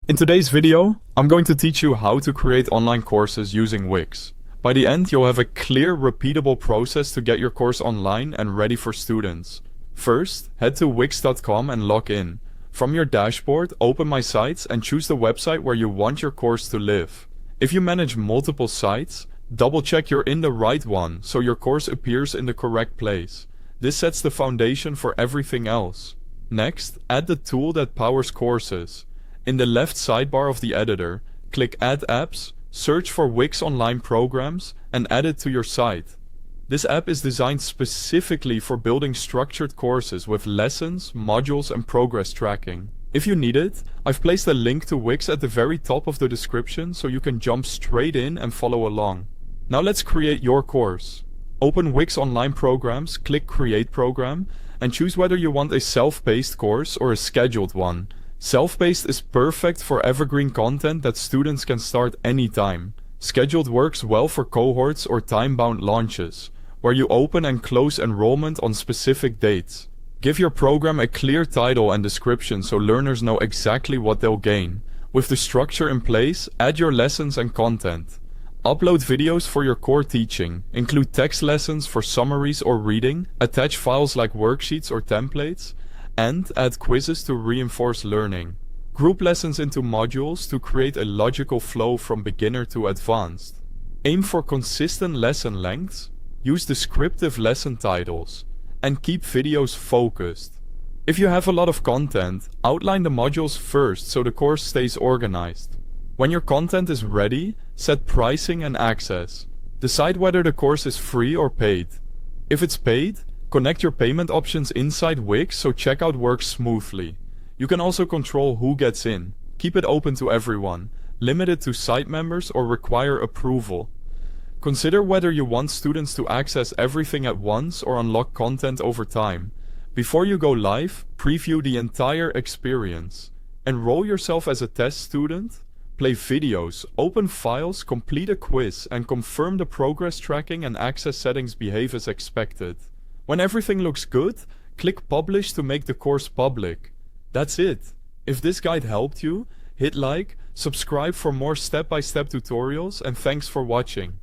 In today's video, I'm going to teach you how to create online courses using Wix. By the end, you'll have a clear, repeatable process to get your course online and ready for students. First, head to wix.com and log in. From your dashboard, open My Sites and choose the website where you want your course to live. If you manage multiple sites, double-check you're in the right one so your course appears in the correct place. This sets the foundation for everything else. Next, add the tool that powers courses. In the left sidebar of the editor, click Add Apps, search for Wix Online Programs, and add it to your site. This app is designed specifically for building structured courses with lessons, modules, and progress tracking. If you need it, I've placed a link to Wix at the very top of the description so you can jump straight in and follow along. Now let's create your course. Open Wix Online Programs, click Create Program, and choose whether you want a self-paced course or a scheduled one. Self-paced is perfect for evergreen content that students can start anytime. Scheduled works well for cohorts or time-bound launches, where you open and close enrollment on specific dates. Give your program a clear title and description so learners know exactly what they'll gain. With the structure in place, add your lessons and content. Upload videos for your core teaching, include text lessons for summaries or reading, attach files like worksheets or templates, and add quizzes to reinforce learning. Group lessons into modules to create a logical flow from beginner to advanced. Aim for consistent lesson lengths, use descriptive lesson titles, and keep videos focused. If you have a lot of content, outline the modules first so the course stays organized. When your content is ready, set pricing and access. Decide whether the course is free or paid. If it's paid, connect your payment options inside Wix so checkout works smoothly. You can also control who gets in. Keep it open to everyone. Limit it to site members or require approval. Consider whether you want students to access everything at once or unlock content over time. Before you go live, preview the entire experience. Enroll yourself as a test student. Play videos, open files, complete a quiz, and confirm the progress tracking and access settings behave as expected. When everything looks good, click Publish to make the course public. That's it. If this guide helped you, hit like, subscribe for more step-by-step tutorials, and thanks for watching.